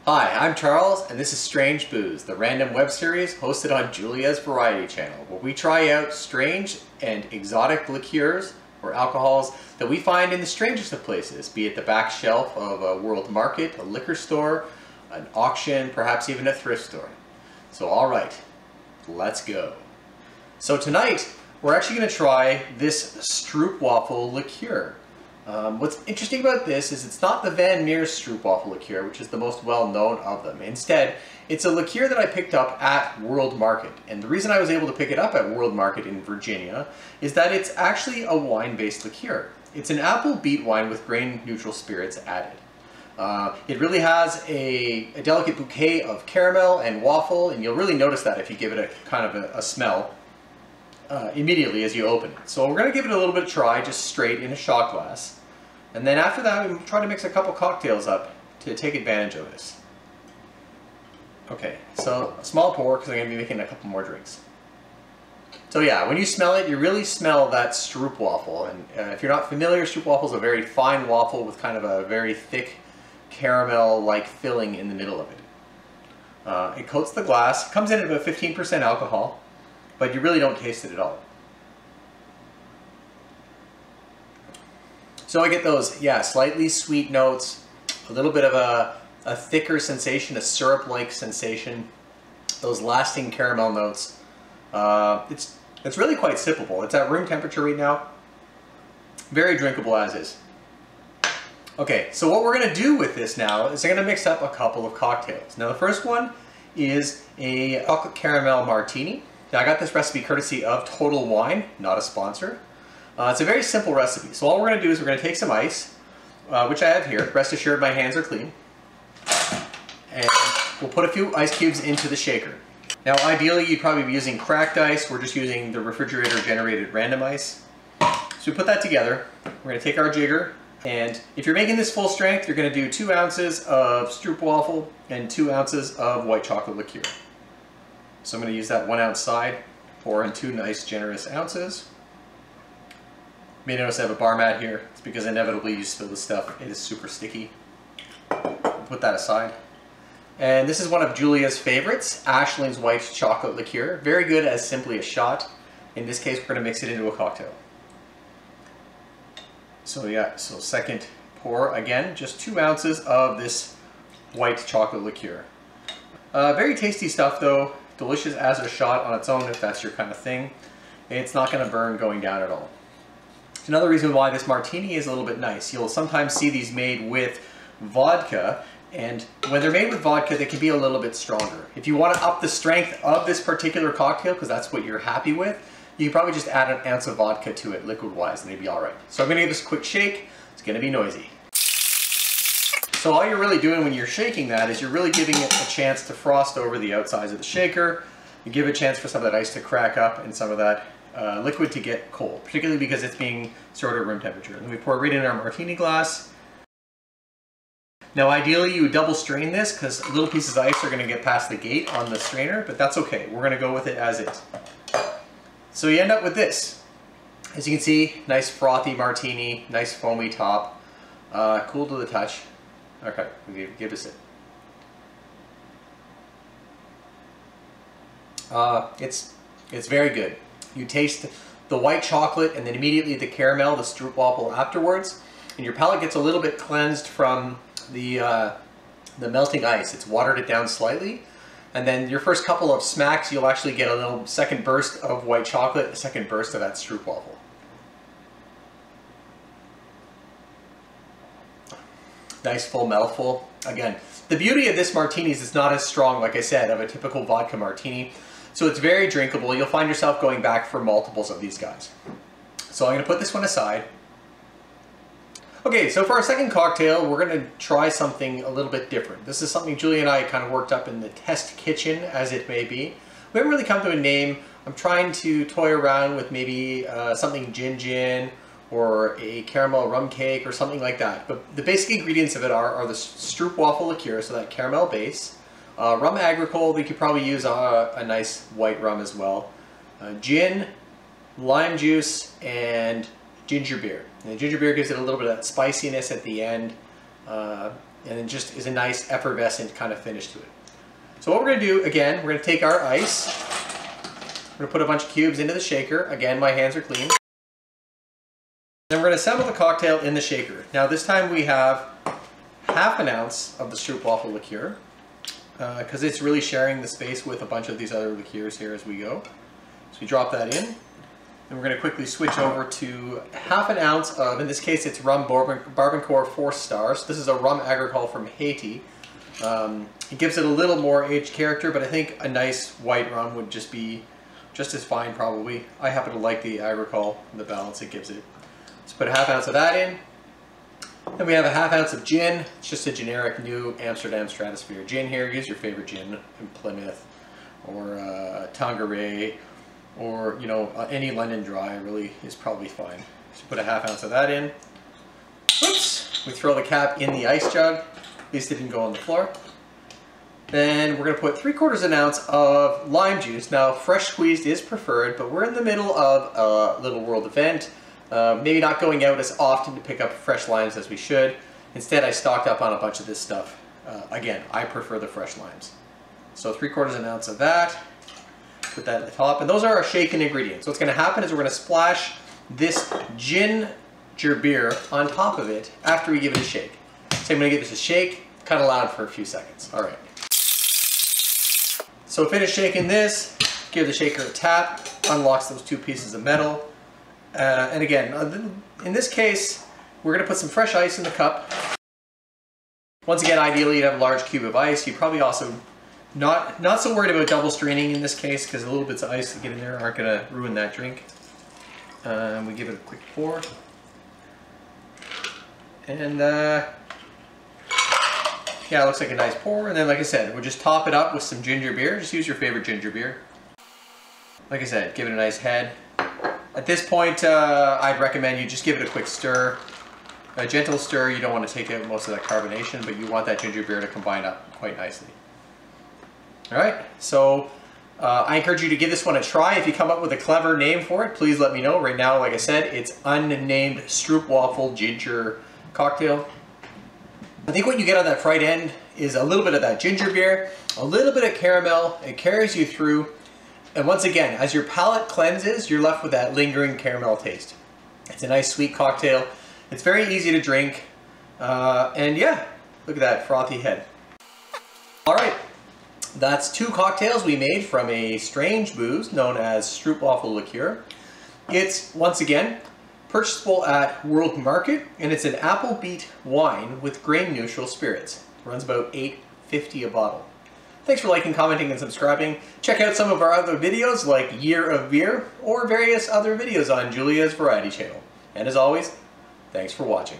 Hi, I'm Charles, and this is Strange Booze, the random web series hosted on Julia's Variety Channel, where we try out strange and exotic liqueurs or alcohols that we find in the strangest of places, be it the back shelf of a world market, a liquor store, an auction, perhaps even a thrift store. So alright, let's go. So tonight, we're actually going to try this Stroopwaffel liqueur. What's interesting about this is it's not the Van Meer's Stroopwaffel liqueur, which is the most well-known of them. Instead, it's a liqueur that I picked up at World Market. And the reason I was able to pick it up at World Market in Virginia is that it's actually a wine-based liqueur. It's an apple beet wine with grain-neutral spirits added. It really has a delicate bouquet of caramel and waffle, and you'll really notice that if you give it a kind of a smell immediately as you open it. So we're going to give it a little bit of try, just straight in a shot glass. And then after that, we try to mix a couple cocktails up to take advantage of this. Okay, so a small pour because I'm going to be making a couple more drinks. So yeah, when you smell it, you really smell that Stroopwaffel. And if you're not familiar, Stroopwaffel is a very fine waffle with kind of a very thick caramel-like filling in the middle of it. It coats the glass, comes in at about 15% alcohol, but you really don't taste it at all. So I get those, yeah, slightly sweet notes, a little bit of a thicker sensation, a syrup-like sensation, those lasting caramel notes. It's really quite sippable. It's at room temperature right now. Very drinkable as is. Okay, so what we're going to do with this now is I'm going to mix up a couple of cocktails. Now the first one is a chocolate caramel martini. Now I got this recipe courtesy of Total Wine, not a sponsor. It's a very simple recipe. So all we're going to do is we're going to take some ice, which I have here. Rest assured my hands are clean. And we'll put a few ice cubes into the shaker. Now ideally you'd probably be using cracked ice. We're just using the refrigerator generated random ice. So we put that together. We're going to take our jigger, and if you're making this full strength, you're going to do 2 ounces of Stroopwaffel and 2 ounces of white chocolate liqueur. So I'm going to use that 1 ounce side, pour in 2 nice generous ounces. You may notice I have a bar mat here. It's because inevitably you spill the stuff. It is super sticky. Put that aside. And this is one of Julia's favorites, Ashling's white chocolate liqueur. Very good as simply a shot. In this case, we're going to mix it into a cocktail. So yeah, so second pour, again, just 2 ounces of this white chocolate liqueur. Very tasty stuff though. Delicious as a shot on its own if that's your kind of thing. It's not going to burn going down at all. Another reason why this martini is a little bit nice. You'll sometimes see these made with vodka, and when they're made with vodka, they can be a little bit stronger. If you want to up the strength of this particular cocktail, because that's what you're happy with, you can probably just add an ounce of vodka to it liquid-wise and they'd be all right. So I'm going to give this a quick shake. It's going to be noisy. So all you're really doing when you're shaking that is you're really giving it a chance to frost over the outsides of the shaker. You give a chance for some of that ice to crack up and some of that liquid to get cold, particularly because it's being stored at room temperature. And then we pour it right in our martini glass. Now ideally you would double strain this because little pieces of ice are going to get past the gate on the strainer, but that's okay. We're going to go with it as is. So you end up with this. As you can see, nice frothy martini, nice foamy top, cool to the touch. Okay, give us it. It's very good. You taste the white chocolate and then immediately the caramel, the Stroopwaffel afterwards, and your palate gets a little bit cleansed from the melting ice. It's watered it down slightly, and then your first couple of smacks, you'll actually get a little second burst of white chocolate, a second burst of that Stroopwaffel. Nice full mouthful. Again, the beauty of this martini is it's not as strong, like I said, of a typical vodka martini. So it's very drinkable. You'll find yourself going back for multiples of these guys. So I'm going to put this one aside. Okay, so for our second cocktail, we're going to try something a little bit different. This is something Julia and I kind of worked up in the test kitchen, as it may be. We haven't really come to a name. I'm trying to toy around with maybe something gin or a caramel rum cake or something like that. But the basic ingredients of it are the Stroopwaffel liqueur, so that caramel base. Rum agricole, we could probably use a nice white rum as well. Gin, lime juice, and ginger beer. And the ginger beer gives it a little bit of that spiciness at the end. and it just is a nice effervescent kind of finish to it. So what we're going to do, again, we're going to take our ice, we're going to put a bunch of cubes into the shaker. Again, my hands are clean. Then we're going to assemble the cocktail in the shaker. Now this time we have half an ounce of the Stroopwaffel liqueur, because it's really sharing the space with a bunch of these other liqueurs here as we go. So we drop that in, and we're going to quickly switch over to half an ounce of, in this case it's rum Barbancourt 4 stars. This is a rum agricole from Haiti. It gives it a little more aged character, but I think a nice white rum would just be just as fine probably. I happen to like the agricole and the balance it gives it. Let's put a half ounce of that in. Then we have a half ounce of gin. It's just a generic new Amsterdam Stratosphere gin here. Use your favorite gin in Plymouth or Tanqueray, or any London Dry really is probably fine. So put a half ounce of that in. Oops! We throw the cap in the ice jug. At least it didn't go on the floor. Then we're going to put 3/4 an ounce of lime juice. Now fresh squeezed is preferred, but we're in the middle of a Little World event. Maybe not going out as often to pick up fresh limes as we should. Instead, I stocked up on a bunch of this stuff. Again, I prefer the fresh limes. So 3/4 an ounce of that. Put that at the top. And those are our shaken ingredients. So what's going to happen is we're going to splash this ginger beer on top of it after we give it a shake. So I'm going to give this a shake, kind of loud for a few seconds. All right. So finish shaking this, give the shaker a tap, unlocks those 2 pieces of metal. And again, in this case, we're going to put some fresh ice in the cup. Once again, ideally you'd have a large cube of ice. You'd probably also not so worried about double straining in this case, because the little bits of ice that get in there aren't going to ruin that drink. We give it a quick pour. And yeah, it looks like a nice pour. And then, like I said, we'll just top it up with some ginger beer. Just use your favorite ginger beer. Like I said, give it a nice head. At this point, I'd recommend you just give it a quick stir. A gentle stir. You don't want to take out most of that carbonation, but you want that ginger beer to combine up quite nicely. Alright, so I encourage you to give this one a try. If you come up with a clever name for it, please let me know. Right now, like I said, it's unnamed Stroopwaffel ginger cocktail. I think what you get on that fried end is a little bit of that ginger beer, a little bit of caramel. It carries you through. And once again, as your palate cleanses, you're left with that lingering caramel taste. It's a nice sweet cocktail. It's very easy to drink. And yeah, look at that frothy head. All right, that's 2 cocktails we made from a strange booze known as Stroopwaffel liqueur. It's, once again, purchasable at World Market, and it's an apple beet wine with grain neutral spirits. It runs about $8.50 a bottle. Thanks for liking, commenting, and subscribing. Check out some of our other videos like Year of Beer or various other videos on Julia's Variety Channel. And as always, thanks for watching.